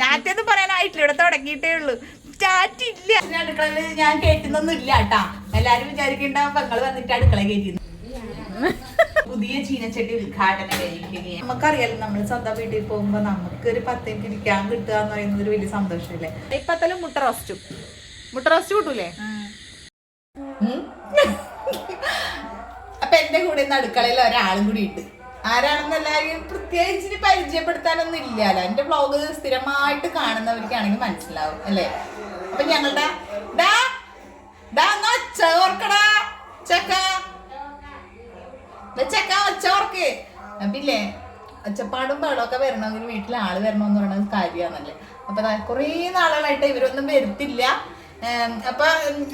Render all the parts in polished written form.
ടാറ്റൊന്നും പറയാനായിട്ടില്ല, ഇവിടെ തുടങ്ങിയിട്ടേ ഉള്ളൂ. ടാറ്റ ഇല്ല. അടുക്കളയിൽ ഞാൻ കേട്ടുന്നൊന്നും ഇല്ല കേട്ടാ. എല്ലാരും വിചാരിക്കണ്ടാവും പെങ്ങള് വന്നിട്ട് അടുക്കള കയറ്റി. പുതിയ ചീനച്ചട്ടി ഉദ്ഘാടനം കഴിക്കുകയും നമുക്കറിയാലോ, നമ്മൾ സ്വന്തം വീട്ടിൽ പോകുമ്പോ നമുക്ക് ഒരു 10 മിനിറ്റ് ഇരിക്കാൻ കിട്ടുക എന്ന് പറയുന്നത് ഒരു വലിയ സന്തോഷമല്ലേ. ഇപ്പത്തലും മുട്ട റോസ്റ്റ് കൂട്ടൂലേ? അപ്പൊ എന്റെ കൂടെ ഇന്ന് അടുക്കളയിൽ ഒരാളും കൂടി ഉണ്ട്. ആരാണെന്ന് എല്ലാവരും പ്രത്യേകിച്ച് പരിചയപ്പെടുത്താനൊന്നും ഇല്ലല്ലോ. എന്റെ വ്ളോഗ് സ്ഥിരമായിട്ട് കാണുന്നവർക്കാണെങ്കിൽ മനസ്സിലാവും അല്ലേ. അപ്പൊ ഞങ്ങളുടെ ഒച്ചോർക്ക് അപ്പില്ലേ, ഒച്ചപ്പാടും ബഹളമൊക്കെ വരണമെങ്കിൽ വീട്ടിൽ ആള് വരണമെന്ന് പറയുന്നത് കാര്യമാണല്ലേ. അപ്പൊ കുറേ നാളുകളായിട്ട് ഇവരൊന്നും വരുത്തില്ല. അപ്പൊ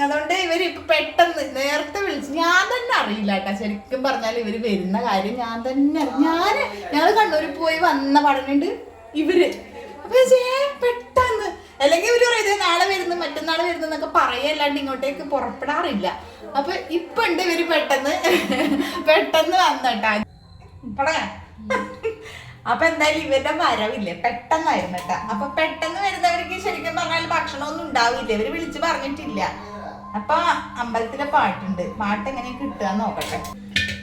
അതുകൊണ്ട് ഇവര് ഇപ്പൊ പെട്ടെന്ന് നേരത്തെ വിളിച്ച്, ഞാൻ തന്നെ അറിയില്ല കേട്ടാ. ശരിക്കും പറഞ്ഞാൽ ഇവര് വരുന്ന കാര്യം ഞങ്ങള് കണ്ണൂരിൽ പോയി വന്ന പഠനമുണ്ട് ഇവര്. അപ്പൊ പെട്ടെന്ന്, അല്ലെങ്കിൽ ഇവര് പറയുന്നത് നാളെ വരുന്നു മറ്റന്നാള് വരുന്നു എന്നൊക്കെ പറയല്ലാണ്ട് ഇങ്ങോട്ടേക്ക് പുറപ്പെടാറില്ല. അപ്പൊ ഇപ്പൊ ഉണ്ട് ഇവര് പെട്ടെന്ന് വന്നട്ടാ. അപ്പൊ എന്തായാലും ഇവരുടെ വരവില്ലേ പെട്ടെന്നായിരുന്നു കേട്ടാ. അപ്പൊ പെട്ടെന്ന് വരുന്നവർക്ക് ശരിക്കും പറഞ്ഞാൽ ഭക്ഷണമൊന്നും ഉണ്ടാവില്ല, ഇവര് വിളിച്ച് പറഞ്ഞിട്ടില്ല. അപ്പൊ അമ്പലത്തിലെ പാട്ടുണ്ട്, പാട്ട് എങ്ങനെ കിട്ടുക നോക്കട്ടെ,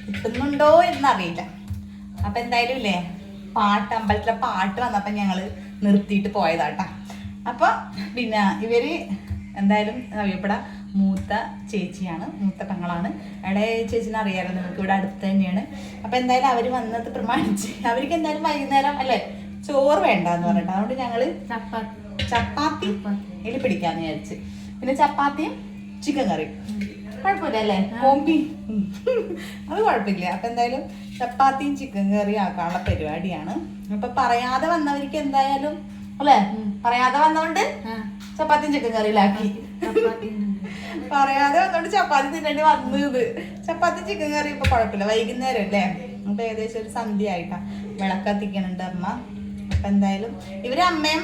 കിട്ടുന്നുണ്ടോ എന്നറിയില്ല. അപ്പൊ എന്തായാലും ഇല്ലേ അമ്പലത്തിലെ പാട്ട് വന്നപ്പോ ഞങ്ങള് നിർത്തിയിട്ട് പോയതാട്ടാ. അപ്പൊ പിന്നെ ഇവര് എന്തായാലും അറിയപ്പെടാ മൂത്ത ചേച്ചിയാണ്, മൂത്ത പെങ്ങളാണ്. ഇടയ ചേച്ചിനെ അറിയാലോ നിങ്ങൾക്ക്, ഇവിടെ അടുത്ത് തന്നെയാണ്. അപ്പൊ എന്തായാലും അവര് വന്നത് പ്രമാണിച്ച് അവർക്ക് എന്തായാലും വൈകുന്നേരം അല്ലെ ചോറ് വേണ്ടെന്ന് പറഞ്ഞിട്ട്, അതുകൊണ്ട് ഞങ്ങള് ചപ്പാത്തി ഇതിൽ പിടിക്കാന്ന് വിചാരിച്ച്. പിന്നെ ചപ്പാത്തിയും ചിക്കൻ കറിയും കുഴപ്പമില്ല അല്ലേ, കോമ്പി അത് കുഴപ്പമില്ല. അപ്പൊ എന്തായാലും ചപ്പാത്തിയും ചിക്കൻ കറിയും ആക്കാനുള്ള പരിപാടിയാണ്. അപ്പൊ പറയാതെ വന്നവർക്ക് എന്തായാലും അല്ലെ, പറയാതെ വന്നോണ്ട് ചപ്പാത്തിയും ചിക്കൻ കറിയിലാക്കി. പറയാതെ വന്നോണ്ട് ചപ്പാത്തി തിന്നേണ്ടി വന്നത്. ചപ്പാത്തി ചിക്കൻ കറി ഇപ്പൊ കുഴപ്പമില്ല, വൈകുന്നേരം അല്ലേ. അപ്പൊ ഏകദേശം ഒരു സന്ധ്യ ആയിട്ടാ വിളക്കത്തിക്കണുണ്ട് അമ്മ. അപ്പൊ എന്തായാലും ഇവര് അമ്മയും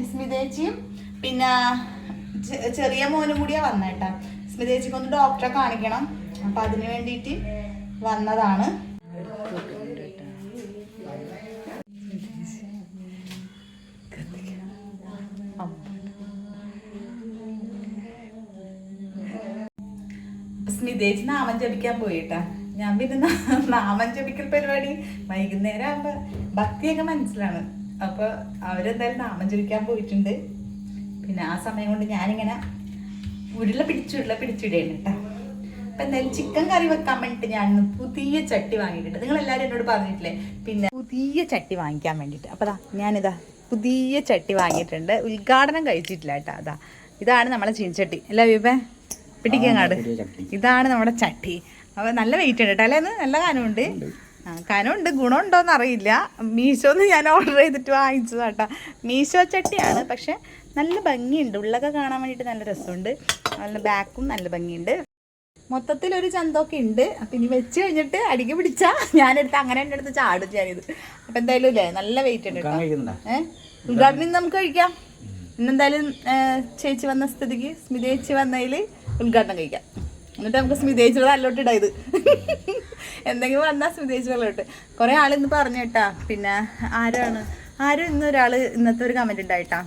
സ്മിതേച്ചിയും പിന്നെ ചെറിയ മോനും കൂടിയാ വന്നേട്ടാ. സ്മിതേച്ചിക്ക് ഒന്ന് ഡോക്ടറെ കാണിക്കണം, അപ്പൊ അതിന് വേണ്ടിയിട്ട് വന്നതാണ്. സ്മിതേച്ചി നാമം ജപിക്കാൻ പോയിട്ടാ. ഞാൻ പിന്നെ നാമം ജപിക്കൽ പരിപാടി വൈകുന്നേരം ആകുമ്പോ ഭക്തിയൊക്കെ മനസ്സിലാണ്. അപ്പൊ അവരെന്തായാലും നാമം ജപിക്കാൻ പോയിട്ടുണ്ട്. പിന്നെ ആ സമയം കൊണ്ട് ഞാനിങ്ങനെ ഉരുള പിടിച്ചിടേണ് കേട്ടോ. അപ്പൊ എന്തായാലും ചിക്കൻ കറി വെക്കാൻ വേണ്ടിട്ട് ഞാൻ പുതിയ ചട്ടി വാങ്ങിയിട്ടുണ്ട്. നിങ്ങൾ എല്ലാവരും എന്നോട് പറഞ്ഞിട്ടില്ലേ പിന്നെ പുതിയ ചട്ടി വാങ്ങിക്കാൻ വേണ്ടിട്ട്. അപ്പൊ ഞാനിതാ പുതിയ ചട്ടി വാങ്ങിയിട്ടുണ്ട്. ഉദ്ഘാടനം കഴിച്ചിട്ടില്ല കേട്ടോ. ഇതാണ് നമ്മളെ ചീനച്ചട്ടി അല്ല വിപേ പിടിക്കങ്ങാട്. ഇതാണ് നമ്മുടെ ചട്ടി. അപ്പൊ നല്ല വെയിറ്റ് ഉണ്ട് കേട്ടോ അല്ലേ. നല്ല കനമുണ്ട്. കനമുണ്ട്, ഗുണമുണ്ടോന്ന് അറിയില്ല. മീശോന്ന് ഞാൻ ഓർഡർ ചെയ്തിട്ട് വാങ്ങിച്ചതാട്ടാ. മീശോ ചട്ടിയാണ്, പക്ഷെ നല്ല ഭംഗിയുണ്ട്. ഉള്ളൊക്കെ കാണാൻ വേണ്ടിയിട്ട് നല്ല രസമുണ്ട്. നല്ല ബാക്കും നല്ല ഭംഗിയുണ്ട്. മൊത്തത്തിലൊരു ചന്തമൊക്കെ ഉണ്ട്. അപ്പം ഇനി വെച്ച് കഴിഞ്ഞിട്ട് അടിക്ക് പിടിച്ചാൽ ഞാനെടുത്ത് അങ്ങനെ എൻ്റെ അടുത്ത് ചാടും ഞാനിത്. അപ്പം എന്തായാലും ഇല്ലേ നല്ല വെയിറ്റ് ഉണ്ട് കേട്ടോ. ഉദ്ഘാടനം നമുക്ക് കഴിക്കാം. ഇന്നെന്തായാലും ചേച്ചി വന്ന സ്ഥിതിക്ക് സ്മിതേച്ചി വന്നതിൽ ഉദ്ഘാടനം കഴിക്കാം. എന്നിട്ട് നമുക്ക് സ്മിതേച്ചിയുടെ നല്ലോട്ട് ഇടാം. ഇത് എന്തെങ്കിലും വന്നാൽ സ്മിതേച്ചി നല്ലോട്ട്. കുറേ ആളിന്ന് പറഞ്ഞു കേട്ടാ. പിന്നെ ആരും ഇന്നത്തെ ഒരു കമൻറ്റ് ഉണ്ടായിട്ടാ,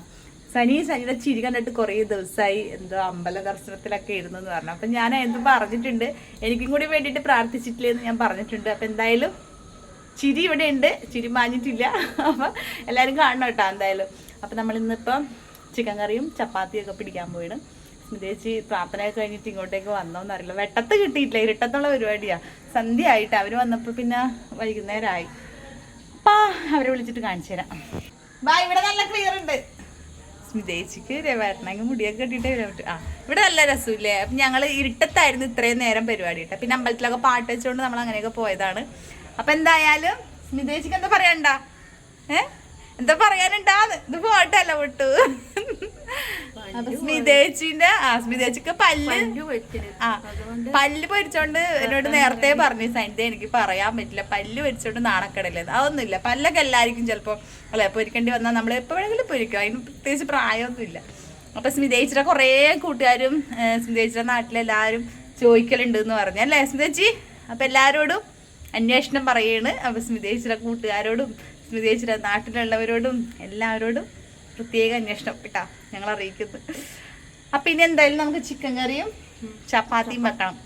സനിയുടെ ചിരി കണ്ടിട്ട് കുറേ ദിവസമായി എന്തോ അമ്പല ദർശനത്തിലൊക്കെ ഇരുന്നു എന്ന് പറഞ്ഞു. അപ്പം ഞാൻ എന്തും പറഞ്ഞിട്ടുണ്ട്, എനിക്കും കൂടി വേണ്ടിയിട്ട് പ്രാർത്ഥിച്ചിട്ടില്ലെന്ന് ഞാൻ പറഞ്ഞിട്ടുണ്ട്. അപ്പം എന്തായാലും ചിരി ഇവിടെ ഉണ്ട്, ചിരി മാഞ്ഞിട്ടില്ല. അപ്പം എല്ലാവരും കാണണം കേട്ടോ എന്തായാലും. അപ്പം നമ്മളിന്നിപ്പം ചിക്കൻ കറിയും ചപ്പാത്തിയൊക്കെ പിടിക്കാൻ പോയിടും. സ്മിതേച്ചി പ്രാർത്ഥനയൊക്കെ കഴിഞ്ഞിട്ട് ഇങ്ങോട്ടേക്ക് വന്നോന്നറിയില്ല. വെട്ടത്ത് കിട്ടിയിട്ടില്ല, ഇരുട്ടത്തുള്ള പരിപാടിയാണ്. സന്ധ്യ ആയിട്ട് അവർ വന്നപ്പോൾ പിന്നെ വൈകുന്നേരമായി. അപ്പം അവരെ വിളിച്ചിട്ട് കാണിച്ചു തരാം. ഇവിടെ നല്ല ക്ലിയർ ഉണ്ട്. സ്മിതേച്ചിക്ക് രവേട്ടനെങ്കിൽ മുടിയൊക്കെ കെട്ടിയിട്ടേ പറ്റും. ഇവിടെ നല്ല രസമില്ലേ. അപ്പം ഞങ്ങൾ ഇരുട്ടത്തായിരുന്നു ഇത്രയും നേരം പരിപാടി കേട്ടോ. പിന്നെ അമ്പലത്തിലൊക്കെ പാട്ട് വെച്ചുകൊണ്ട് നമ്മൾ അങ്ങനെയൊക്കെ പോയതാണ്. അപ്പം എന്തായാലും സ്മിതേച്ചിക്ക് എന്താ പറയണ്ട, എന്താ പറയാനുണ്ടാന്ന്. ഇത് പോട്ടല്ല വിട്ടു. അപ്പൊ സ്മിതേച്ചിക്ക് പല്ല് പൊരിച്ചോണ്ട് എന്നോട് നേരത്തെ പറഞ്ഞു സൈൻഡേ എനിക്ക് പറയാൻ പറ്റില്ല, പല്ല് പൊരിച്ചോണ്ട് നാണക്കടല്ലേ. അതൊന്നുമില്ല, പല്ലൊക്കെ എല്ലാവർക്കും ചിലപ്പോൾ അല്ലെ പൊരിക്കേണ്ടി വന്നാൽ നമ്മൾ എപ്പോഴെങ്കിലും പൊരിക്കും, അതിന് പ്രത്യേകിച്ച് പ്രായമൊന്നുമില്ല. അപ്പൊ സ്മിതേച്ചിയുടെ കുറേ കൂട്ടുകാരും സ്മിതേച്ചിയുടെ നാട്ടിലെല്ലാവരും ചോദിക്കലുണ്ട് എന്ന് പറഞ്ഞു അല്ലേ സ്മിതേച്ചി. അപ്പൊ എല്ലാവരോടും അന്വേഷണം പറയാണ്. അപ്പൊ സ്മിതേച്ചിയുടെ കൂട്ടുകാരോടും സ്മിതേച്ചിയുടെ നാട്ടിലുള്ളവരോടും എല്ലാവരോടും പ്രത്യേക അന്വേഷണം കേട്ടാ ഞങ്ങൾ അറിയിക്കുന്നത്. അപ്പൊ ഇനി എന്തായാലും നമുക്ക് ചിക്കൻ കറിയും ചപ്പാത്തിയും വെക്കണം.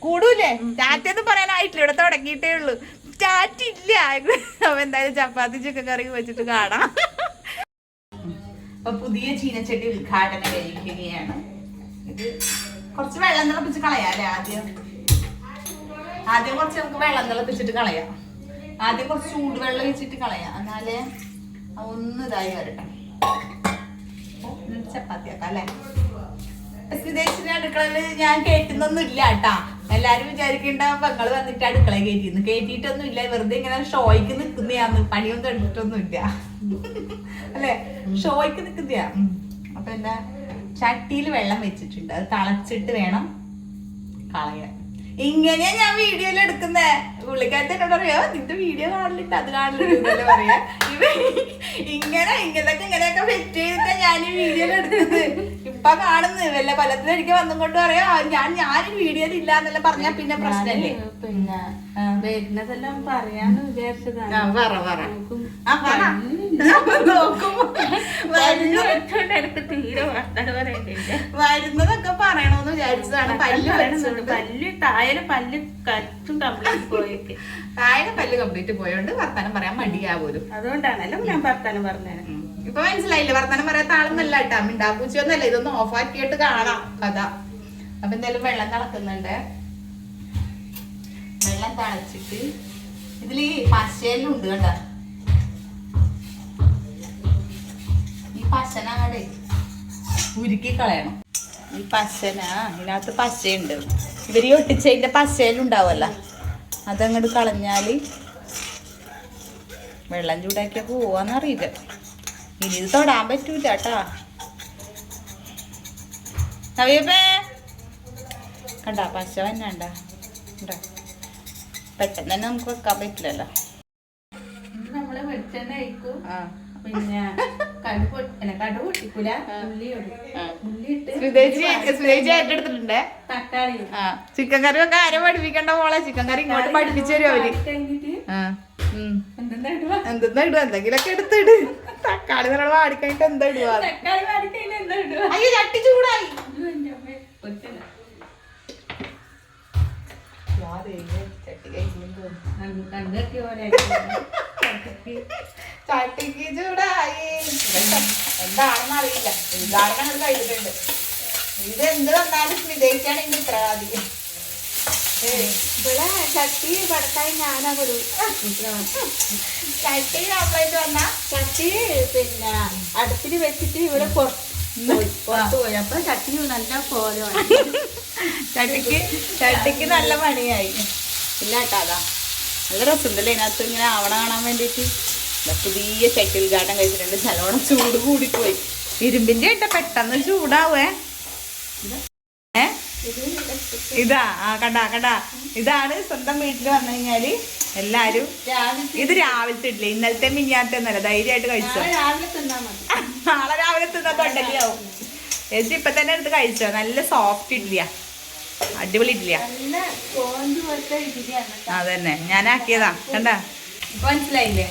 കൂടൂലേ ടാറ്റൊന്നും പറയാനായിട്ടില്ല, ഇവിടെ തുടങ്ങിയിട്ടേ ഉള്ളൂ, ടാറ്റില്ല. അപ്പൊ എന്തായാലും ചപ്പാത്തി ചിക്കൻ കറിയും വെച്ചിട്ട് കാണാം. അപ്പൊ പുതിയ ചീനച്ചട്ടി ഉദ്ഘാടനം കഴിക്കുകയാണ്. ഇത് കുറച്ച് വെള്ളം തിളപ്പിച്ച് കളയാല്ലേ. ആദ്യം കുറച്ച് നമുക്ക് വെള്ളം തിളപ്പിച്ചിട്ട് കളയാം. ആദ്യം കുറച്ച് ചൂടുവെള്ളം വെച്ചിട്ട് കളയാം, എന്നാലേ ഒന്ന് ഇതായി വരട്ടെ. ചപ്പാത്തിയാക്കാം അല്ലേ. വിദേശിന്റെ അടുക്കളയില് ഞാൻ കേട്ടുന്നൊന്നും ഇല്ല കേട്ടാ. എല്ലാരും വിചാരിക്കേണ്ട പെങ്ങള് വന്നിട്ട് അടുക്കള കേട്ടിട്ടൊന്നും ഇല്ല, വെറുതെ ഇങ്ങനെ ഷോയ്ക്ക് നിക്കുന്നയാന്ന്, പണിയൊന്നും എടുത്തിട്ടൊന്നും ഇല്ല അല്ലെ, ഷോയ്ക്ക് നിക്കുന്നയാ. അപ്പൊ എന്താ ചട്ടിയിൽ വെള്ളം വെച്ചിട്ടുണ്ട്, അത് തിളച്ചിട്ട് വേണം കളയാൻ. ഇങ്ങനെയാ ഞാൻ വീഡിയോയിൽ എടുക്കുന്നേ. പുള്ളിക്കാരത്തെ എന്നോട് പറയാ നിന്റെ വീഡിയോ കാണില്ല അത് കാണില്ല പറയാ. ഇങ്ങനെയൊക്കെ സെറ്റ് ചെയ്തിട്ടാ ഞാൻ ഈ വീഡിയോയിൽ എടുക്കുന്നത്. ഇപ്പൊ കാണുന്നു വല്ല കൊല്ലത്തിൽ എനിക്ക് വന്നും കൊണ്ട് പറയാ ഞാൻ വീഡിയോയിൽ ഇല്ല എന്നെല്ലാം പറഞ്ഞാ പിന്നെ പ്രശ്നല്ലേ. പിന്നെ വരുന്നതെല്ലാം പറയാന്ന് വിചാരിച്ചതാണ്. വരുന്നതൊക്കെ പറയണോന്ന് വിചാരിച്ചതാണ്. പല്ല് താഴെ പല്ല് കറ്റും കംപ്ലീറ്റ് പോയേക്ക്. താഴെ പല്ല് കംപ്ലീറ്റ് പോയോണ്ട് വർത്താനം പറയാൻ മടിയാ പോലും. അതുകൊണ്ടാണല്ലോ ഞാൻ വർത്താനം പറഞ്ഞത്. ഇപ്പൊ മനസ്സിലായില്ലേ, വർത്താനം പറയാത്ത ആളൊന്നല്ല കേട്ടാ, മിണ്ടാപ്പൂച്ചൊന്നല്ല. ഇതൊന്ന് ഓഫ് ആക്കിയിട്ട് കാണാം കഥ. അപ്പൊ എന്തായാലും വെള്ളം തിളക്കുന്നുണ്ട്. വെള്ളം തിളച്ചിട്ട് ഇതില് പശയെല്ലാം ഉണ്ട് കേട്ടാ. ഈ പശന അങ്ങടെ ഉരുക്കി കളയണം. ഈ പശന ഇതിനകത്ത് പശയുണ്ട്, ഇവര് ഒട്ടിച്ചതിന്റെ പശയെല്ലാം ഉണ്ടാവല്ല, അതങ്ങോട്ട് കളഞ്ഞാല് വെള്ളം ചൂടാക്കിയാ പോവാന്നറിയില്ല. ഇനി ഇത് തൊടാൻ പറ്റൂല കേട്ടാ. നവിയപ്പേ കണ്ടാ പശ വന്നണ്ട, പെട്ടെന്ന് തന്നെ നമുക്ക് വെക്കാൻ പറ്റില്ലല്ലോ. നമ്മള് വെളിച്ചെണ്ണ കഴിക്കും, പിന്നെ കടുക് പൊട്ടിക്കൂല, ഏറ്റെടുത്തിട്ടുണ്ട്. തക്കാളി ചിക്കൻ കറി ഒക്കെ ആരും പഠിപ്പിക്കണ്ട മോളെ, ചിക്കൻ കറി ഇങ്ങോട്ട് പഠിപ്പിച്ചു തരും അവര്. എന്തെന്നാ ഇടുക, എന്തെങ്കിലൊക്കെ എടുത്തിട്. തക്കാളി നല്ല വാടിക്കഴിഞ്ഞിട്ട് എന്താ ഇടുക? അയ്യോ ചട്ടി ചൂടായി. ചട്ടിക്ക് ചൂടായി. എന്താണെന്ന് അറിയില്ല, ഉദ്ഘാടനം അങ്ങോട്ട് കഴിഞ്ഞിട്ടുണ്ട്. ഇത് എന്ത് വന്നാലും സ്മിതയ്ക്കാണ് ഇതിന്റെ ഉത്തരവാദിക്കും. ഇവിടെ ചട്ടി പടത്തായി ഞാനാ കൊടു. ചട്ടി കംപ്ലൈന്റ് വന്നാ ചട്ടി പിന്നെ അടുപ്പിൽ വെച്ചിട്ട് ഇവിടെ പുറത്തു പോയി. അപ്പൊ ചട്ടി നല്ല പോലെ ചട്ടിക്ക് നല്ല പണിയായി. ഇല്ല കേട്ടാ, അതാ നല്ല രസമുണ്ടല്ലേ ഇതിനകത്ത് ഇങ്ങനെ ആവണ കാണാൻ വേണ്ടിട്ട്. പുതിയ ചട്ടി ഉദ്ഘാടനം കഴിച്ചിട്ടുണ്ട്. നല്ലോണം ചൂട് കൂടിപ്പോയി. ഇരുമ്പിന്റെ ഇട്ട പെട്ടെന്ന് ചൂടാവേ. ഇതാ കണ്ടാ ഇതാണ് സ്വന്തം വീട്ടിൽ വന്നു കഴിഞ്ഞാല് എല്ലാരും. ഇത് രാവിലത്തെ ഇഡ്ഡലി, ഇന്നലത്തെ മിഞ്ഞാത്തെ ഒന്നല്ല, ധൈര്യമായിട്ട് കഴിച്ചോ. നാളെ രാവിലെ തിന്നാ തൊണ്ടലിയാവും. ചേച്ചി ഇപ്പൊ തന്നെ എടുത്ത് കഴിച്ചോ. നല്ല സോഫ്റ്റ് ഇഡ്ഡലിയാ, അടിപൊളി ഇഡ്ഡലിയാ. അതന്നെ ഞാനാക്കിയതാ. കണ്ടാ ഇപ്പൊ മനസ്സിലായില്ലേ?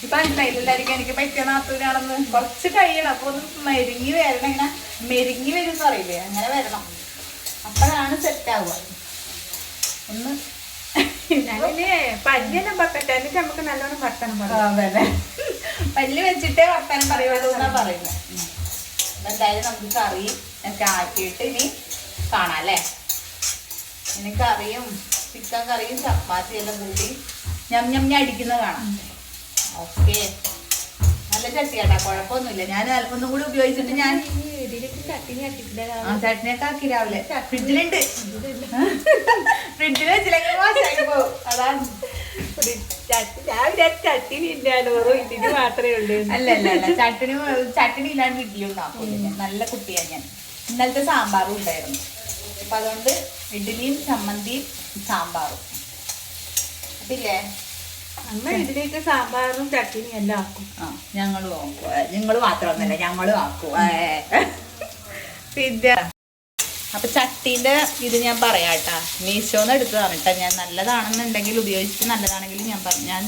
ഇപ്പൊ മനസ്സിലായില്ല എല്ലാവർക്കും എനിക്ക് പറ്റിയ നാത്തൂനാണെന്ന്. കുറച്ച് കഴിയണം, അപ്പൊ ഒന്ന് മെരുങ്ങി വരണം. ഇങ്ങനെ മെരുങ്ങി വരും എന്ന് പറയില്ലേ, അങ്ങനെ വരണം. അപ്പോഴാണ് സെറ്റ് ആവുക. ഒന്ന് പല്ലെല്ലാം വെക്കട്ടെ, എന്നിട്ട് നമുക്ക് നല്ലോണം വർത്തനം പറയാം. പല്ല് വെച്ചിട്ടേ വർത്തനം പറയുള്ളൂ എന്നാ പറയുന്നത്. എന്തായാലും നമുക്ക് കറി ഒക്കെ ആക്കിയിട്ട് ഇനി കാണാം അല്ലേ. ഇനി കറിയും ചിക്കൻ കറിയും ചപ്പാത്തി എല്ലാം കൂട്ടി ഞം അടിക്കുന്നത് കാണാം. ഓക്കെ, നല്ല ചട്ടിയാട്ടാ, കുഴപ്പമൊന്നുമില്ല. ഞാൻ ഒന്നും കൂടി ഉപയോഗിച്ചിട്ട് ഞാൻ ചട്നിയൊക്കെ ആക്കി രാവിലെ ഫ്രിഡ്ജിലുണ്ട്. ഫ്രിഡ്ജിൽ വെച്ചില്ലെങ്കിൽ മോശമായി പോകും. അതാണ് ഇതിന് മാത്രമേ ഉള്ളൂ. അല്ല ചട്ടിനി ഇല്ലാണ്ട് ഇഡ്ഡലിയൊന്നും ആക്കില്ല. നല്ല കുട്ടിയാ ഞാൻ. ഇന്നലത്തെ സാമ്പാറും ഉണ്ടായിരുന്നു. അപ്പൊ അതുകൊണ്ട് ഇഡ്ഡലിയും ചമ്മന്തിയും സാമ്പാറും. അതില്ലേ അമ്മ ഇതിലേക്ക് സാമ്പാറും ചട്ടിനി എല്ലാം ആക്കും. ഞങ്ങളും ആക്കും. നിങ്ങൾ മാത്രമൊന്നുമല്ല, ഞങ്ങളും ആക്കും. പിന്നെ അപ്പൊ ചട്ടീന്റെ ഇത് ഞാൻ പറയാട്ടാ, മീഷോന്ന് എടുത്തതാണ് കേട്ടാ. ഞാൻ നല്ലതാണെന്നുണ്ടെങ്കിൽ ഉപയോഗിച്ചിട്ട് നല്ലതാണെങ്കിൽ ഞാൻ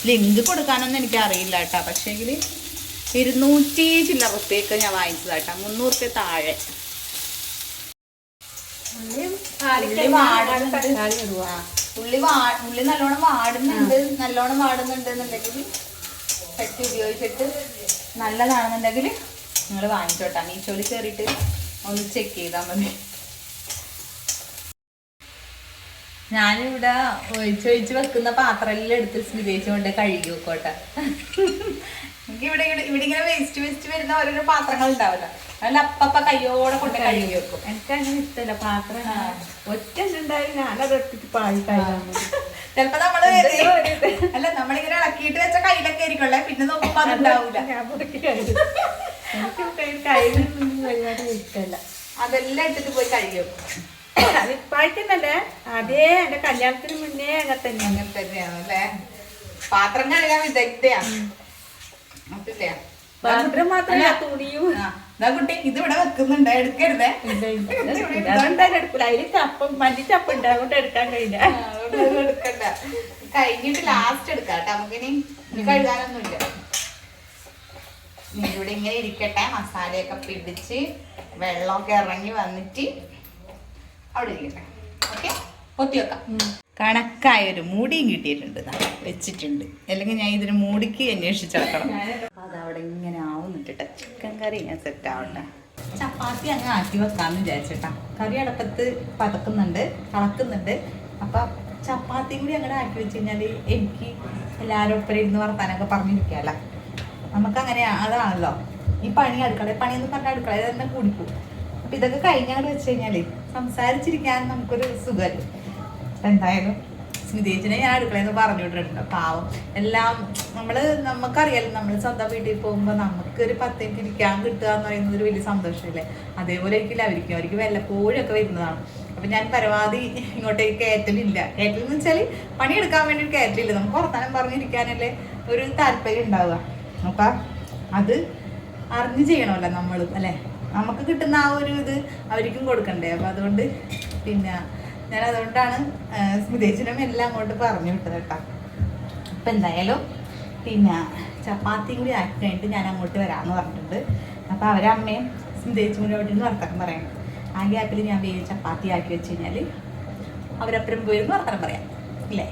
ലിങ്ക് കൊടുക്കാനൊന്നും എനിക്ക് അറിയില്ല കേട്ടാ. പക്ഷേങ്കിൽ 200 ചില്ലറ റുപ്യക്ക് ഞാൻ വാങ്ങിച്ചതാട്ടാ, 300 റുപ്യ താഴെ. ഉള്ളി നല്ലോണം വാടുന്നുണ്ട് എന്നുണ്ടെങ്കിൽ ചട്ടി ഉപയോഗിച്ചിട്ട് നല്ലതാണെന്നുണ്ടെങ്കിൽ നിങ്ങൾ വാങ്ങിച്ചോട്ടാ. മീശോയിൽ കയറിയിട്ട് ഒന്ന് ചെക്ക് ചെയ്താൽ മതി. ഞാനിവിടെ ഒഴിച്ച് വെക്കുന്ന പാത്രമെല്ലാം എടുത്ത് സ്മിതേച്ചുകൊണ്ട് കഴുകി വെക്കോട്ടെ. എനിക്ക് ഇവിടെ ഇങ്ങനെ വേസ്റ്റ് വരുന്ന ഓരോരോ പാത്രങ്ങൾ ഉണ്ടാവില്ല, അതിൽ അപ്പ കയ്യോടെ കൊണ്ട് കഴുകി വെക്കും. എനിക്ക് അങ്ങനെ ഇഷ്ടമല്ല പാത്രം. ഒറ്റ ഉണ്ടായാലും ഞാനത് എടുത്തിട്ട് പാഴി കഴിയാൻ. ചിലപ്പോ നമ്മളിങ്ങനെ ഇളക്കിയിട്ട് വെച്ച കയ്യിലൊക്കെ ആയിരിക്കുമല്ലേ, പിന്നെ നോക്കുമ്പോ അതുണ്ടാവൂല. എനിക്ക് കയ്യിലൊന്നും പരിപാടി ഇഷ്ടമല്ല. അതെല്ലാം എടുത്തിട്ട് പോയി കഴുകി വെക്കും. അതിപ്പായിട്ടല്ലേ അതേ എന്റെ കല്യാണത്തിന് മുന്നേ അങ്ങനെ തന്നെയാണ് അല്ലേ. പാത്രം കഴുകാൻ വിദഗ്ധയാണ്. പാത്രം മാത്രമല്ല തുണിയും. കുട്ടി ഇത് ഇവിടെ വെക്കുന്നുണ്ട്, എടുക്കരുതേ. എന്തായാലും എടുക്കൂല. അതില് ചപ്പം മല്ലിച്ചപ്പം ഉണ്ട്, അതുകൊണ്ട് എടുക്കാൻ കഴിയില്ല. എടുക്കണ്ട, കഴിഞ്ഞിട്ട് ലാസ്റ്റ് എടുക്കാം കേട്ടോ. നമുക്കിനി കഴുകാനൊന്നുമില്ല. ഇവിടെ ഇങ്ങനെ ഇരിക്കട്ടെ, മസാലയൊക്കെ പിടിച്ച് വെള്ളമൊക്കെ ഇറങ്ങി വന്നിട്ട് അവിടെ ഇരിക്കട്ടെ. ഓക്കെ, പൊത്തി വെക്കാം. കണക്കായൊരു മൂടിയും കിട്ടിയിട്ടുണ്ട്, വെച്ചിട്ടുണ്ട്. അല്ലെങ്കിൽ ഞാൻ ഇതിന് മൂടിക്ക് അന്വേഷിച്ചെടുക്കണം. അതവിടെ ഇങ്ങനെ ആവുന്നുണ്ട്. ചിക്കൻ കറി ഞാൻ സെറ്റ് ആവട്ടെ. ചപ്പാത്തി അങ്ങ് ആക്കി വെക്കാമെന്ന് വിചാരിച്ചിട്ടാ. കറി അടപ്പത്ത് പതക്കുന്നുണ്ട്, കളക്കുന്നുണ്ട്. അപ്പം ചപ്പാത്തി കൂടി അങ്ങനെ ആക്കി വെച്ച് കഴിഞ്ഞാൽ എനിക്ക് എല്ലാവരും ഒപ്പം ഇരുന്ന് വർത്താനൊക്കെ പറഞ്ഞിരിക്കാമല്ലോ. നമുക്കങ്ങനെ അതാണല്ലോ ഈ പണിയെന്ന് പറഞ്ഞാൽ അടുക്കളയിൽ തന്നെ കൂടിപ്പോ. അപ്പം ഇതൊക്കെ കഴിഞ്ഞാൽ വെച്ച് കഴിഞ്ഞാൽ സംസാരിച്ചിരിക്കാൻ നമുക്കൊരു സുഖമല്ലേ. അപ്പം എന്തായാലും സ്മിതേച്ചിനെ ഞാൻ അടുക്കളയിൽ നിന്ന് പറഞ്ഞു വിട്ടിട്ടുണ്ട്. പാവം എല്ലാം നമുക്കറിയാലോ, നമ്മൾ സ്വന്തം വീട്ടിൽ പോകുമ്പോൾ നമുക്കൊരു 10 മിനിറ്റ് ഇരിക്കാൻ കിട്ടുക എന്ന് പറയുന്നത് ഒരു വലിയ സന്തോഷമല്ലേ. അതേപോലെ ആയിരിക്കില്ല അവർക്ക് വല്ലപ്പോഴും ഒക്കെ വരുന്നതാണ്. അപ്പം ഞാൻ പരമാവധി ഇങ്ങോട്ടേക്ക് കയറ്റലില്ല. കയറ്റലെന്ന് വെച്ചാൽ പണിയെടുക്കാൻ വേണ്ടി കയറ്റലില്ല. നമുക്ക് വർത്താനം പറഞ്ഞിരിക്കാനല്ലേ ഒരു താല്പര്യം ഉണ്ടാവുക. അപ്പം അത് അറിഞ്ഞ് ചെയ്യണമല്ലോ നമ്മളും അല്ലേ. നമുക്ക് കിട്ടുന്ന ആ ഒരു ഇത് അവർക്കും കൊടുക്കണ്ടേ. അപ്പം അതുകൊണ്ട് പിന്നെ ഞാൻ അതുകൊണ്ടാണ് സ്മിതേച്ചിനും എല്ലാം അങ്ങോട്ട് പറഞ്ഞു വിട്ടത് കേട്ടോ. അപ്പം എന്തായാലും പിന്നെ ചപ്പാത്തി കൂടി ആക്കി കഴിഞ്ഞിട്ട് ഞാൻ അങ്ങോട്ട് വരാമെന്ന് പറഞ്ഞിട്ടുണ്ട്. അപ്പോൾ അവരമ്മയും സ്മിതേച്ചും കൂടി അവിടെ നിന്ന് വർത്തനം പറയണം. ആ ഗ്യാപ്പിൽ ഞാൻ വേഗം ചപ്പാത്തി ആക്കി വെച്ച് കഴിഞ്ഞാൽ അവരപ്പുറം പോയിരുന്നു വർത്തനം പറയാം ഇല്ലേ.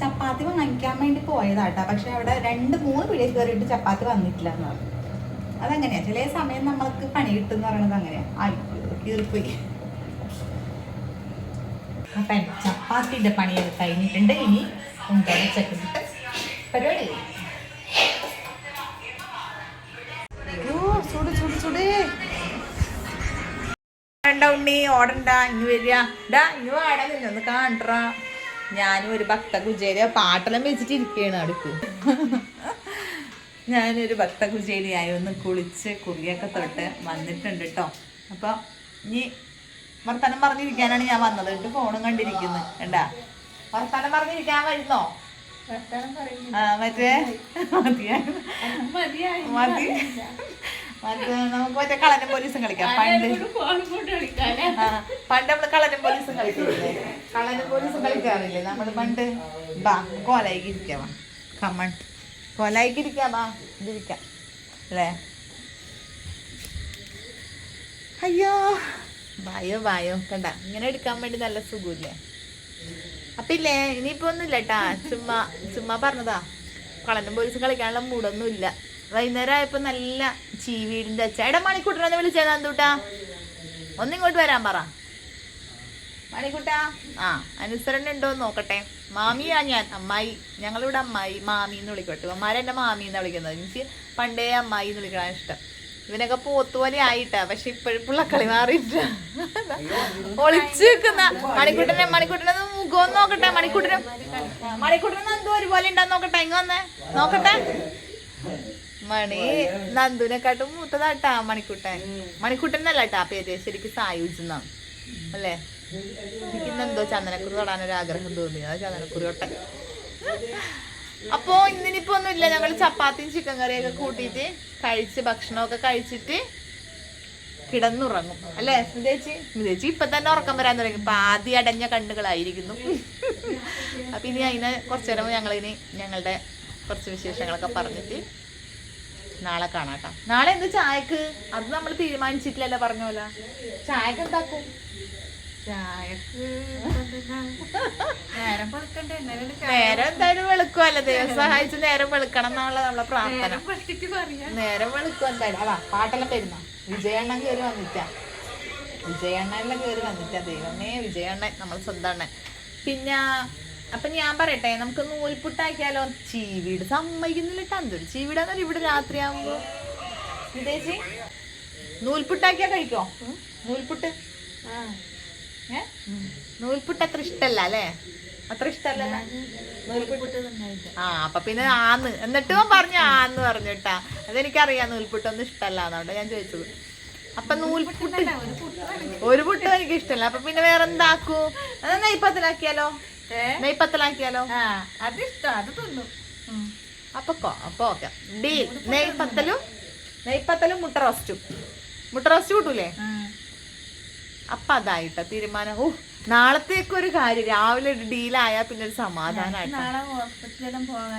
ചപ്പാത്തി വാങ്ങിക്കാൻ വേണ്ടി പോയതാട്ടോ. പക്ഷെ അവിടെ 2-3 പിടിയിൽ കയറിയിട്ട് ചപ്പാത്തി വന്നിട്ടില്ല എന്ന് പറഞ്ഞു. അതങ്ങനെയാണ്, ചില സമയം നമ്മൾക്ക് പണി കിട്ടുമെന്ന് പറയണത് അങ്ങനെയാണ്. കീറിപ്പോയി. അപ്പം ചപ്പാത്തിൻ്റെ പണിയൊക്കെ കഴിഞ്ഞിട്ടുണ്ട്. ഇനി ഉണ്ടച്ചിട്ട് പരിപാടി. വേണ്ട ഉണ്ണി, ഓടണ്ട, ഇങ്ങ് വരിക. ഇങ്ങ് വാടകയില്ല, ഒന്ന് കാണട്ടാ. ഞാനും ഒരു ഭക്ത കുചേരി പാട്ടെല്ലാം വെച്ചിട്ട് ഇരിക്കുകയാണ് അടുത്ത്. ഞാനൊരു ഭക്ത കുചേരിയായി ഒന്ന് കുളിച്ച് കുറിയൊക്കെ തൊട്ട് വന്നിട്ടുണ്ട് കേട്ടോ. അപ്പം ഇനി വർത്തമാനം പറഞ്ഞിരിക്കാനാണ് ഞാൻ വന്നത്. എന്നിട്ട് ഫോണും കണ്ടിരിക്കുന്നു. കണ്ടാ, വർത്തമാനം പറഞ്ഞിരിക്കാൻ വരുന്നോ? മറ്റേ മതി നമുക്ക് മറ്റേ കളനും പോലീസും കളിക്കാം. പണ്ട് നമ്മള് കളനും പോലീസും കളിക്കില്ലേ? കളനും പോലീസും കളിക്കാറില്ലേ നമ്മള് പണ്ട്? ബാ കോലായിക്ക് ഇരിക്കാവാ, കമ്മൺ കോലായിക്ക് ഇരിക്കാവാ, ഇതിരിക്കാം അല്ലേ. അയ്യോ വായോ കണ്ട, ഇങ്ങനെ എടുക്കാൻ വേണ്ടി നല്ല സുഖമില്ലേ. അപ്പൊ ഇല്ലേ, ഇനിയിപ്പോ ഒന്നുമില്ല കേട്ടാ. ചുമ്മാ പറഞ്ഞതാ. കളനും പോലീസും കളിക്കാനുള്ള മൂടൊന്നും ഇല്ല. വൈകുന്നേരം ആയപ്പോ നല്ല ചീവീടിന്റെ അച്ഛ. എടാ മണിക്കൂട്ടനെ വിളിച്ചേ നന്ദൂട്ടാ, ഒന്നിങ്ങോട്ട് വരാൻ പറ. മണിക്കൂട്ടാ, അനുസരണ ഉണ്ടോന്ന് നോക്കട്ടെ. മാമിയാ ഞാൻ, അമ്മായി. ഞങ്ങളിവിടെ അമ്മായി മാമി എന്ന് വിളിക്കട്ടെ. അമ്മാരെന്നെ മാമി എന്നാ വിളിക്കുന്നത്. എനിക്ക് പണ്ടേ അമ്മായി എന്ന് വിളിക്കാൻ ഇഷ്ടം. ഇവനൊക്കെ പോത്തുപോലെ ആയിട്ടാ, പക്ഷെ ഇപ്പോഴും പുള്ളക്കളി മാറിയിട്ട ഒളിച്ചു വെക്കുന്ന മണിക്കൂട്ടനെ മുഖം നോക്കട്ടെ. മണിക്കൂട്ടനെ നന്ദു ഒരുപോലെ ഉണ്ടാന്ന് നോക്കട്ടെ. ഇങ്ങ വന്നേ നോക്കട്ടെ. മണി നന്ദുവിനെക്കാട്ടും മൂത്തതാട്ടാ മണിക്കൂട്ടൻ എന്നല്ല കേട്ടാ പേര്, ശരിക്കും സായുജെന്നാണ് അല്ലേ. എനിക്ക് ഇന്നെന്തോ ചന്ദനക്കുറി തൊടാനൊരു ആഗ്രഹം തോന്നി, അത് ചന്ദനക്കുറി തൊട്ടെ. അപ്പോ ഇന്നിനിപ്പോ ഒന്നുമില്ല. ഞങ്ങൾ ചപ്പാത്തിയും ചിക്കൻ കറിയൊക്കെ കൂട്ടിയിട്ട് കഴിച്ച് ഭക്ഷണമൊക്കെ കഴിച്ചിട്ട് കിടന്നുറങ്ങും അല്ലേ സ്മിതേച്ചി? ഇപ്പൊ തന്നെ ഉറക്കം വരാൻ തുടങ്ങി. ഇപ്പൊ ആദ്യം അടഞ്ഞ കണ്ണുകളായിരിക്കുന്നു. അപ്പൊ ഇനി അതിനെ കുറച്ചു നേരം ഞങ്ങളിനി ഞങ്ങളുടെ കുറച്ച് വിശേഷങ്ങളൊക്കെ പറഞ്ഞിട്ട് നാളെ കാണാട്ടോ. നാളെ എന്ത് ചായക്ക് അത് നമ്മൾ തീരുമാനിച്ചിട്ടില്ലല്ലോ, പറഞ്ഞ പോലെ. ചായക്ക് എന്താക്കും? ചായക്ക് നേരം എന്തായാലും വെളുക്കുമല്ലോ, ദൈവം സഹായിച്ച് നേരം വെളുക്കണം എന്നുള്ള നമ്മളെ പ്രാർത്ഥന. നേരം വെളുക്കും എന്തായാലും. അതാ പാട്ടെല്ലാം വരുന്ന വിജയണ്ണൻ കയറി വന്നിട്ടാ, വിജയണ്ണനെല്ലാം കയറി വന്നിട്ടാ. ദൈവമേ, വിജയണ്ണൻ നമ്മൾ സ്വന്തം. പിന്നെ അപ്പൊ ഞാൻ പറയട്ടെ, നമുക്ക് നൂൽപുട്ടാക്കിയാലോ? ചീവീട് സമ്മതിക്കുന്നില്ല. എന്തൊരു ചീവീടാന്നല്ല ഇവിടെ രാത്രിയാകുമ്പോ. വിദേശി നൂൽപുട്ടാക്കിയാ കഴിക്കോ? നൂൽപുട്ട് നൂൽപുട്ട് അത്ര ഇഷ്ടല്ല അല്ലേ? അത്ര ഇഷ്ടല്ല നൂൽപുട്ട്. ആ അപ്പൊ പിന്നെ ആന്ന് എന്നിട്ടും പറഞ്ഞു ആന്ന് പറഞ്ഞിട്ടാ. അതെനിക്കറിയാം നൂൽപുട്ടൊന്നും ഇഷ്ടല്ല, അതുകൊണ്ട് ഞാൻ ചോദിച്ചത്. അപ്പൊ നൂൽപുട്ട് ഒരു പുട്ടും എനിക്ക് ഇഷ്ടല്ല. അപ്പൊ പിന്നെ വേറെ എന്താക്കൂ? നെയ്പ്പത്തിലാക്കിയാലോ? നെയ്പ്പത്തിലാക്കിയാലോ? അതിഷ്ടം, അത് തിന്നും. അപ്പൊ ഓക്കെ ഡീൽ. നെയ്പ്പത്തലും മുട്ട റോസ്റ്റും. മുട്ട റോസ്റ്റ് കൂട്ടൂലേ? അപ്പൊ അതായിട്ട തീരുമാനം. നാളത്തേക്കൊരു കാര്യം രാവിലെ ഒരു ഡീലായാ പിന്നെ ഒരു സമാധാനമായിട്ട്.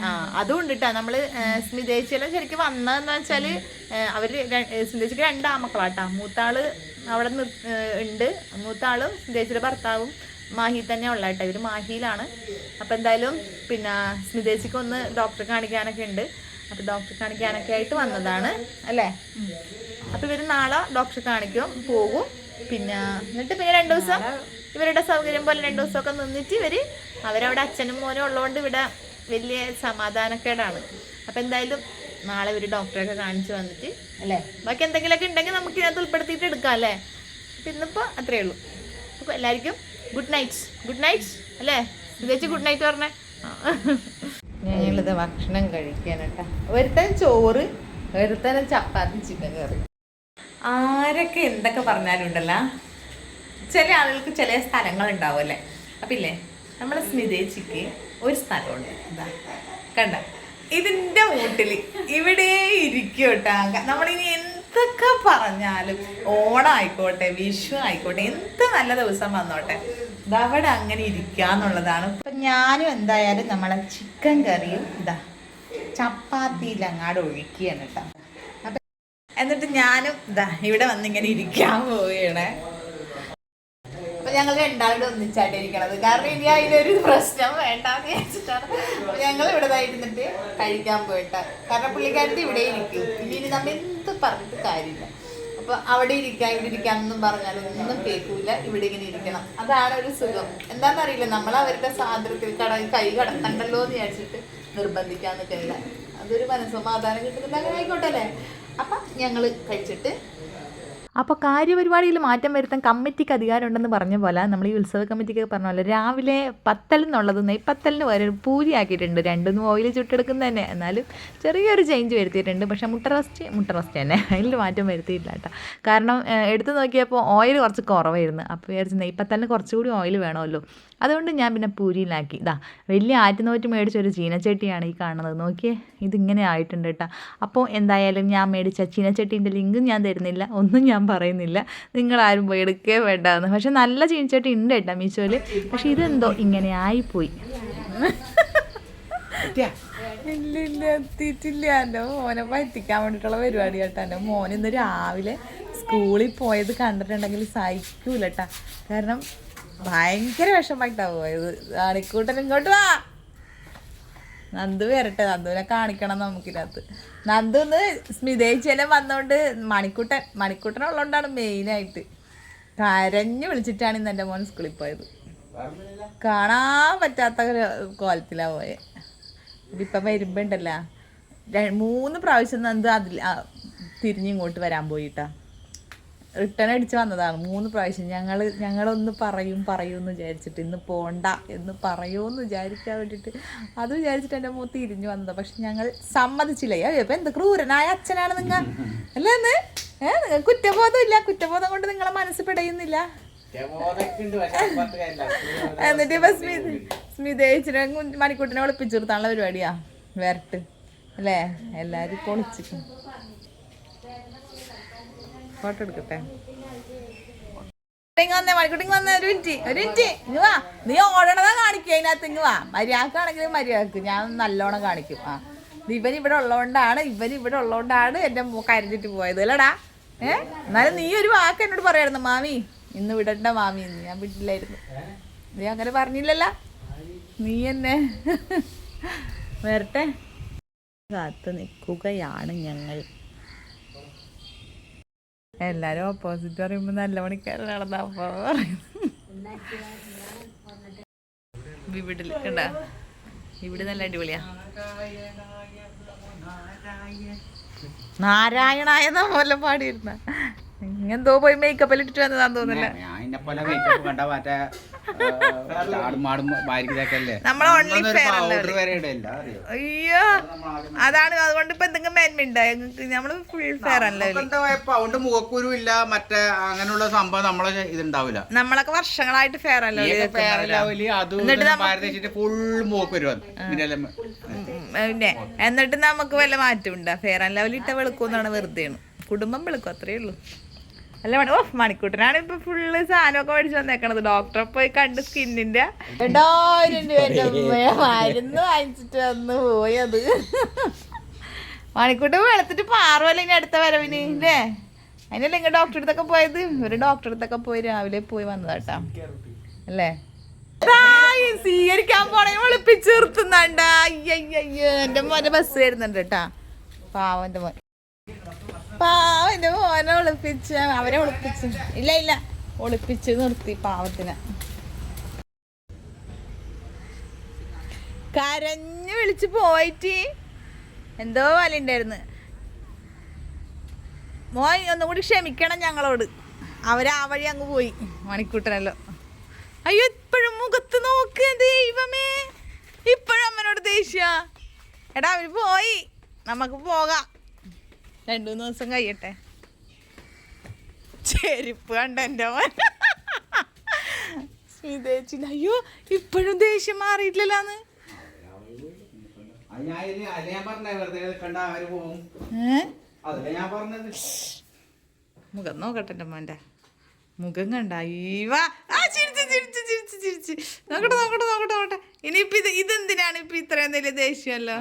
ആ അതുകൊണ്ടിട്ടാ നമ്മള് സ്മിതേച്ചിയെല്ലാം ശരിക്കും വന്നതെന്ന് വെച്ചാല് അവര് സ്മിതേച്ചിക്ക് 2 ആമക്കളാട്ടാ. മൂത്താള് അവിടെ ഉണ്ട്. മൂത്താളും സ്മിതേച്ചിയുടെ ഭർത്താവും മാഹി തന്നെ ഉള്ളാട്ടോ. ഇവര് മാഹിയിലാണ്. അപ്പൊ എന്തായാലും പിന്നെ സ്മിതേച്ചിക്ക് ഒന്ന് ഡോക്ടറെ കാണിക്കാനൊക്കെ ഉണ്ട്. അപ്പൊ ഡോക്ടറെ കാണിക്കാനൊക്കെ ആയിട്ട് വന്നതാണ് അല്ലേ? അപ്പൊ ഇവര് നാളെ ഡോക്ടറെ കാണിക്കും, പോകും. പിന്നെ എന്നിട്ട് പിന്നെ 2 ദിവസം ഇവരുടെ സൗകര്യം പോലെ 2 ദിവസമൊക്കെ നിന്നിട്ട് അവരവിടെ അച്ഛനും മോനും ഉള്ളതുകൊണ്ട് ഇവിടെ വലിയ സമാധാനക്കേടാണ്. അപ്പൊ എന്തായാലും നാളെ ഇവര് ഡോക്ടറെയൊക്കെ കാണിച്ചു വന്നിട്ട് അല്ലേ, ബാക്കി എന്തെങ്കിലുമൊക്കെ ഉണ്ടെങ്കിൽ നമുക്ക് ഇതിനകത്ത് ഉൾപ്പെടുത്തിയിട്ട് എടുക്കാം അല്ലേ? ഇന്നിപ്പോ അത്രേ ഉള്ളൂ. അപ്പൊ എല്ലാവർക്കും ഗുഡ് നൈറ്റ് അല്ലേ? ചേച്ചി ഗുഡ് നൈറ്റ് പറഞ്ഞേ. ഞങ്ങളിത് ഭക്ഷണം കഴിക്കാനട്ടാ. ഒരുത്തൻ ചോറ്, ഒരുത്തൻ ചപ്പാത്തി ചിക്കൻ കറി. ആരൊക്കെ എന്തൊക്കെ പറഞ്ഞാലും ഉണ്ടല്ലോ, ചില ആളുകൾക്ക് ചില സ്ഥലങ്ങൾ ഉണ്ടാവുമല്ലേ. അപ്പം ഇല്ലേ, നമ്മളെ സ്മിതേച്ചിക്ക് ഒരു സ്ഥലമുണ്ട്. എന്താ കണ്ട, ഇതിൻ്റെ മൂട്ടിൽ ഇവിടെ ഇരിക്കും കേട്ടാ. നമ്മളിനി എന്തൊക്കെ പറഞ്ഞാലും, ഓണം ആയിക്കോട്ടെ, വിഷു ആയിക്കോട്ടെ, എന്ത് നല്ല ദിവസം വന്നോട്ടെ, ഇതവിടെ അങ്ങനെ ഇരിക്കാന്നുള്ളതാണ്. അപ്പം ഞാനും എന്തായാലും നമ്മളെ ചിക്കൻ കറിയും ഇതാ ചപ്പാത്തിയിലങ്ങാട് ഒഴിക്കുകയാണ് കേട്ടോ. അപ്പം എന്നിട്ട് ഞാനും ഇതാ ഇവിടെ വന്നിങ്ങനെ ഇരിക്കാൻ പോവുകയാണ്. അപ്പൊ ഞങ്ങൾ രണ്ടാളുടെ ഒന്നിച്ചായിട്ടിരിക്കണത്, കാരണം ഇനി അതിലൊരു പ്രശ്നം വേണ്ടാന്ന് വിചാരിച്ചിട്ടാണ്. അപ്പൊ ഞങ്ങൾ ഇവിടെ ഇരുന്നിട്ട് കഴിക്കാൻ പോയിട്ടാ. കാരണം പുള്ളിക്കാരത്തി ഇവിടെ ഇരിക്കും. ഇനി നമ്മൾ എന്ത് പറഞ്ഞിട്ട് കാര്യമില്ല. അപ്പൊ അവിടെ ഇരിക്കാം ഇവിടെ ഇരിക്കാമെന്നും പറഞ്ഞാലും ഒന്നും കേൾക്കൂല. ഇവിടെ ഇങ്ങനെ ഇരിക്കണം, അതാണ് ഒരു സുഖം. എന്താണെന്നറിയില്ല, നമ്മൾ അവരുടെ സ്വാതന്ത്ര്യത്തിൽ കൈ കടത്തണ്ടല്ലോ എന്ന് വിചാരിച്ചിട്ട് നിർബന്ധിക്കാൻ നിൽക്കില്ല. അതൊരു മനസ്സമാധാനം കിട്ടുന്നില്ല. അങ്ങനെ ആയിക്കോട്ടെ അല്ലേ? അപ്പം ഞങ്ങൾ കഴിച്ചിട്ട് അപ്പോൾ കാര്യപരിപാടിയിൽ മാറ്റം വരുത്താൻ കമ്മിറ്റിക്ക് അധികാരമുണ്ടെന്ന് പറഞ്ഞ പോലെ നമ്മൾ ഈ ഉത്സവ കമ്മിറ്റിക്ക് പറഞ്ഞ പോലെ രാവിലെ പത്തലിനുള്ളത് നെയ്പ്പത്തലിന് വരെ പൂരി ആക്കിയിട്ടുണ്ട്. 2 ഓയിൽ ചുട്ടെടുക്കുന്നത് തന്നെ. എന്നാലും ചെറിയൊരു ചേഞ്ച് വരുത്തിയിട്ടുണ്ട്. പക്ഷേ മുട്ട റോസ്റ്റ് തന്നെ, അതിൽ മാറ്റം വരുത്തിയില്ല കേട്ടോ. കാരണം എടുത്തു നോക്കിയപ്പോൾ ഓയിൽ കുറച്ച് കുറവായിരുന്നു. അപ്പോൾ വിചാരിച്ച് നെയ്പ്പത്തലിന് കുറച്ചുകൂടി ഓയിൽ വേണമല്ലോ, അതുകൊണ്ട് ഞാൻ പിന്നെ പൂരിയിലാക്കി. ഇതാ വലിയ ആറ്റുനോറ്റ് മേടിച്ചൊരു ചീനച്ചട്ടിയാണ് ഈ കാണുന്നത്. നോക്കിയേ, ഇതിങ്ങനെ ആയിട്ടുണ്ട് കേട്ടോ. അപ്പോൾ എന്തായാലും ഞാൻ മേടിച്ച ചീനച്ചട്ടീൻ്റെ ലിങ്കും ഞാൻ തരുന്നില്ല, ഒന്നും ഞാൻ പറയുന്നില്ല, നിങ്ങളാരും പോയി എടുക്കേ വേണ്ടാന്ന്. പക്ഷെ നല്ല ചീനച്ചട്ടി ഉണ്ട് കേട്ടോ മീശോയിൽ. പക്ഷെ ഇതെന്തോ ഇങ്ങനെ ആയിപ്പോയി. ഇല്ല എത്തിയിട്ടില്ല. എൻ്റെ മോനെ പറ്റിക്കാൻ വേണ്ടിയിട്ടുള്ള പരിപാടി കേട്ടോ. എൻ്റെ മോൻ ഇന്ന് രാവിലെ സ്കൂളിൽ പോയത് കണ്ടിട്ടുണ്ടെങ്കിൽ സഹിക്കൂല കേട്ടോ. കാരണം ഭയങ്കര വിഷമായിട്ടാണ് പോയത്. ആണിക്കൂട്ടൻ ഇങ്ങോട്ട് വാ, നന്ദു വരട്ടെ, നന്ദുവിനെ കാണിക്കണം നമുക്കിനകത്ത്. നന്ദു ഒന്ന് സ്മിതേച്ചിയെല്ലാം വന്നോണ്ട് മണിക്കൂട്ടനുള്ളതുകൊണ്ടാണ് മെയിനായിട്ട്. കരഞ്ഞു വിളിച്ചിട്ടാണ് ഇന്ന് എൻ്റെ മോൻ സ്കൂളിൽ പോയത്. കാണാൻ പറ്റാത്ത കോലത്തിലാണ് പോയത്. ഇതിപ്പം വരുമ്പോൾ ഉണ്ടല്ലോ 3 പ്രാവശ്യം നന്ദു തിരിഞ്ഞിങ്ങോട്ട് വരാൻ പോയിട്ടാ. റിട്ടേൺ അടിച്ച് വന്നതാണ് 3 പ്രാവശ്യം. ഞങ്ങളൊന്ന് പറയൂന്ന് വിചാരിച്ചിട്ട്, ഇന്ന് പോണ്ട എന്ന് പറയുമെന്ന് വിചാരിക്കാൻ വേണ്ടിയിട്ട് അത് വിചാരിച്ചിട്ട് എൻ്റെ മുഖത്ത് തിരിഞ്ഞു വന്നതാണ്. പക്ഷെ ഞങ്ങൾ സമ്മതിച്ചില്ല. അപ്പം എന്ത് ക്രൂരനായ അച്ഛനാണ് നിങ്ങൾ അല്ലേ? നിങ്ങൾ കുറ്റബോധം ഇല്ല, കുറ്റബോധം കൊണ്ട് നിങ്ങളെ മനസ്സ് പിടയുന്നില്ല. എന്നിട്ട് ഇപ്പം സ്മിതേച്ചിനെ മണിക്കൂട്ടിനെ ഒളിപ്പിച്ചു നിർത്താനുള്ള പരിപാടിയാ. വരട്ട് അല്ലേ? എല്ലാവരും ഇപ്പോൾ ഒളിച്ചിരിക്കും. ഫോട്ടോ എടുക്കട്ടെ. മണിക്കൂട്ടി വന്ന ഒരു മിനിറ്റ് ഇങ്ങ് വാ. നീ ഓടണതാ കാണിക്കുക അതിനകത്ത്. ഇങ്ങ് വാ. മര്യാദക്കാണെങ്കിലും മര്യാദക്ക് ഞാൻ നല്ലോണം കാണിക്കും. ഇവൻ ഇവിടെ ഉള്ളതുകൊണ്ടാണ് എൻ്റെ കരഞ്ഞിട്ട് പോയത് അല്ലടാ. എന്നാലും നീ ഒരു വാക്ക് എന്നോട് പറയായിരുന്നു, മാമി ഇന്ന് വിടണ്ട മാമി എന്ന്. ഞാൻ വിട്ടില്ലായിരുന്നു. നീ അങ്ങനെ പറഞ്ഞില്ലല്ലോ. നീ എന്നെ വരട്ടെ കാത്ത് നിൽക്കുകയാണ് ഞങ്ങൾ. എല്ലാരും ഓപ്പോസിറ്റ് പറയുമ്പോ നല്ല മണിക്കാരൻ നടന്നപ്പോ വീട്ടില് കണ്ടാ ഇവിടെ നല്ല അടിപൊളിയാ. നാരായണായെന്ന പോലെ പാടിയിരുന്ന ഇങ്ങെന്തോ പോയി മേക്കപ്പ് ഇട്ടിട്ട് വന്നതാന്ന് തോന്നില്ല. അയ്യോ അതാണ്. അതുകൊണ്ട് ഇപ്പൊ എന്തെങ്കിലും മേന്മയുണ്ടോ നമ്മള് ഫുൾ ഫെയർ അല്ലേ. മുഖക്കുരു ഇല്ല മറ്റേ അങ്ങനെയുള്ള സംഭവം നമ്മളെ ഇതുണ്ടാവില്ല. നമ്മളൊക്കെ വർഷങ്ങളായിട്ട് ഫെയർ അല്ലേ. ഫുൾ മുഖക്കുരു പിന്നെ എന്നിട്ട് നമുക്ക് വല്ല മാറ്റമുണ്ടോ? ഫെയർ ആൻഡ് ലവ്ലി ഇട്ട വെളുക്കുന്നാണ് വെറുതെ. കുടുംബം വെളുക്കും അത്രേ ഉള്ളൂ. അല്ല മണിക്കൂട്ടനാണ് ഇപ്പൊ ഫുള്ള് സാധനമൊക്കെ മേടിച്ചു വന്നേക്കണത്. ഡോക്ടറെ പോയി കണ്ട് സ്കിന്നിന്റെ 2000 രൂപ മരുന്ന് വാങ്ങിച്ചിട്ട് വന്ന് പോയത്. മണിക്കൂട്ടൻ വെളുത്തിട്ട് പാറുമല്ല ഇനി അടുത്ത വരവിന് അല്ലേ. അതിനല്ലേ ഇങ്ങനെ ഡോക്ടറെ അടുത്തൊക്കെ പോയത്. ഇവര് ഡോക്ടറെ അടുത്തൊക്കെ പോയി രാവിലെ പോയി വന്നതാട്ടാ അല്ലേ. സ്വീകരിക്കാൻ പോണേ ഒളിപ്പിച്ച് നിർത്തുന്നുണ്ട. അയ്യോ എന്റെ മോനെ ബസ് വരുന്നുണ്ട് കേട്ടാ. പാവന്റെ മോനെ ഒളിപ്പിച്ച് അവരെ ഒളിപ്പിച്ച് ഇല്ല ഒളിപ്പിച്ച് നിർത്തി പാവത്തിനെ. കരഞ്ഞു വിളിച്ച് പോയിട്ട് എന്തോ വലുണ്ടായിരുന്നു. മോൻ ഒന്നും കൂടി ക്ഷമിക്കണം ഞങ്ങളോട്. അവരാ വഴി അങ്ങ് പോയി മണിക്കൂട്ടനല്ലോ. അയ്യോ ഇപ്പോഴും മുഖത്ത് നോക്ക് ദൈവമേ. ഇപ്പോഴും അമ്മനോട് ദേഷ്യ. എടാ അവര് പോയി, നമുക്ക് പോകാം. 2-3 ദിവസം കഴിയട്ടെ. ചെരുപ്പ് കണ്ട എൻ്റെ മോൻ സ്മിതേച്ചി. അയ്യോ ഇപ്പോഴും ദേഷ്യം മാറിയിട്ടില്ലാന്ന്. മുഖം നോക്കട്ടെ എൻ്റെ മോൻ്റെ മുഖം കണ്ട. നോക്കട്ടെ. ഇനിയിപ്പൊ ഇതെന്തിനാണ് ഇപ്പൊ ഇത്രയും വലിയ ദേഷ്യമല്ലോ.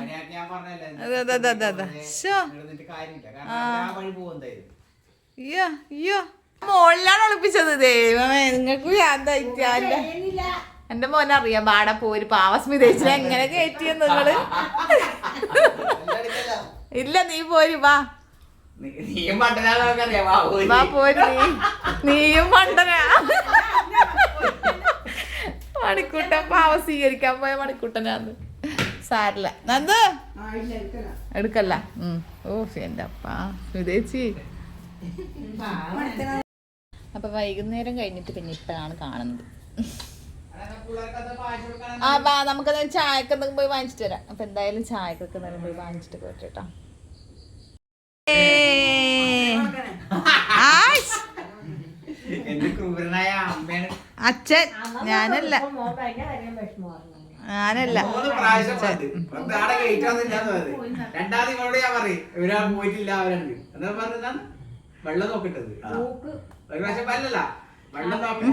അയ്യോ മോളിലാണ് ഒളിപ്പിച്ചത്. ദൈവമേ നിങ്ങൾക്ക് എന്റെ മോനറിയാം പാടെ പോര് പാവസ്മിതേച്ചിനെ എങ്ങനെ കയറ്റിയെന്ന് നിങ്ങള്. ഇല്ല നീ പോര് വാ പോര്. നീയും മണ്ടനാ. മണിക്കൂട്ടൻ പാവ സ്വീകരിക്കാൻ പോയ മണിക്കൂട്ടനാന്ന്. സാരില്ല നന്ദു എടുക്കല്ല. ഓ എന്റെ അപ്പാ സ്മിതേച്ചി. അപ്പൊ വൈകുന്നേരം കഴിഞ്ഞിട്ട് പിന്നെ ഇപ്പോഴാണ് കാണുന്നത്. നമുക്കത് ചായക്ക് എന്തെങ്കിലും പോയി വാങ്ങിച്ചിട്ട് വരാം. അപ്പൊ എന്തായാലും ചായക്കൊക്കെ എന്തെങ്കിലും പോയി വാങ്ങിച്ചിട്ട് പോയിട്ടോ. അച്ഛൻ ഞാനല്ല വെള്ളം നോക്കിട്ടത് ഒരു പ്രാവശ്യം പല്ലല്ല വെള്ളം നോക്കി.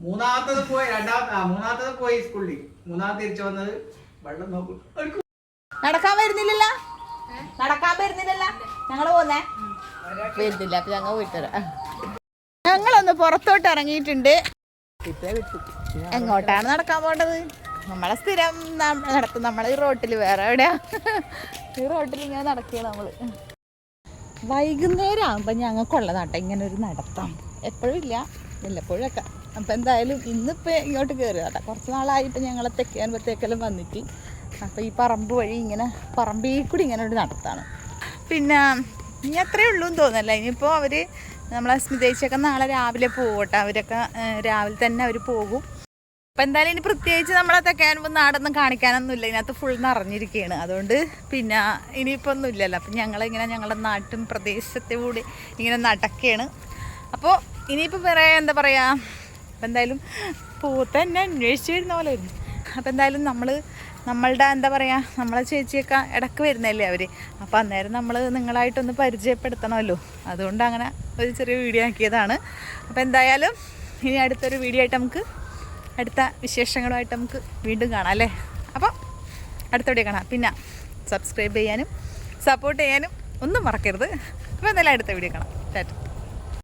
മൂന്നാമത്തത് പോയി സ്കൂളിൽ. മൂന്നാമത്തെ തിരിച്ചു വന്നത് വെള്ളം നോക്കും. നടക്കാൻ വരുന്നില്ലല്ലോ ഞങ്ങള് പോന്നേ വരുന്നില്ല. അപ്പൊ ഞങ്ങൾ പോയിട്ട് വരാം. ഞങ്ങളൊന്ന് പുറത്തോട്ട് ഇറങ്ങിയിട്ടുണ്ട്. എങ്ങോട്ടാണ് നടക്കാൻ പോണ്ടത്? നമ്മളെ സ്ഥിരം നടത്തും. നമ്മളെ ഈ റോട്ടിൽ വേറെ എവിടെയാ ഈ റോട്ടിൽ ഇങ്ങനെ നടക്കുക നമ്മള്. വൈകുന്നേരം ആകുമ്പോൾ ഞങ്ങൾക്കുള്ളതാട്ടോ ഇങ്ങനെ ഒരു നടത്തം. എപ്പോഴും ഇല്ല, വല്ലപ്പോഴും ഒക്കെ. അപ്പം എന്തായാലും ഇന്നിപ്പോൾ ഇങ്ങോട്ട് കയറുക കേട്ടോ. കുറച്ച് നാളായിട്ട് ഞങ്ങളെ തെക്കേമ്പത്തേക്കെല്ലാം വന്നിട്ട്. അപ്പോൾ ഈ പറമ്പ് വഴി ഇങ്ങനെ പറമ്പിൽ കൂടി ഇങ്ങനെ ഒരു നടത്താണ്. പിന്നെ ഇനി അത്രയേ ഉള്ളൂ എന്ന് തോന്നുന്നല്ല. ഇനിയിപ്പോൾ അവർ നമ്മളെ സ്മിതേച്ചിയൊക്കെ നാളെ രാവിലെ പോകട്ടെ. അവരൊക്കെ രാവിലെ തന്നെ അവർ പോകും. അപ്പം എന്തായാലും ഇനി പ്രത്യേകിച്ച് നമ്മളെ തെക്കാനുമ്പോൾ നാടൊന്നും കാണിക്കാനൊന്നുമില്ല. ഇതിനകത്ത് ഫുൾ നിറഞ്ഞിരിക്കുകയാണ്. അതുകൊണ്ട് പിന്നെ ഇനിയിപ്പോൾ ഒന്നും ഇല്ലല്ലോ. അപ്പം ഞങ്ങളിങ്ങനെ ഞങ്ങളുടെ നാട്ടും പ്രദേശത്തെ കൂടി ഇങ്ങനെ നടക്കുകയാണ്. അപ്പോൾ ഇനിയിപ്പോൾ വേറെ എന്താ പറയുക, അപ്പം എന്തായാലും പൂത്ത തന്നെ അന്വേഷിച്ച് വരുന്ന പോലെ വരുന്നു. അപ്പം എന്തായാലും നമ്മളുടെ എന്താ പറയുക, നമ്മളെ ചേച്ചിയൊക്കെ ഇടയ്ക്ക് വരുന്നതല്ലേ അവർ. അപ്പോൾ അന്നേരം നമ്മൾ നിങ്ങളായിട്ടൊന്ന് പരിചയപ്പെടുത്തണമല്ലോ. അതുകൊണ്ട് അങ്ങനെ ഒരു ചെറിയ വീഡിയോ ആക്കിയതാണ്. അപ്പോൾ എന്തായാലും ഇനി അടുത്തൊരു വീഡിയോ ആയിട്ട് നമുക്ക് അടുത്ത വിശേഷങ്ങളുമായിട്ട് നമുക്ക് വീണ്ടും കാണാം അല്ലേ. അപ്പോൾ അടുത്ത വീഡിയോ കാണാം. പിന്നെ സബ്സ്ക്രൈബ് ചെയ്യാനും സപ്പോർട്ട് ചെയ്യാനും ഒന്നും മറക്കരുത്. അപ്പോൾ എന്തായാലും അടുത്ത വീഡിയോ കാണാം. ടാറ്റ.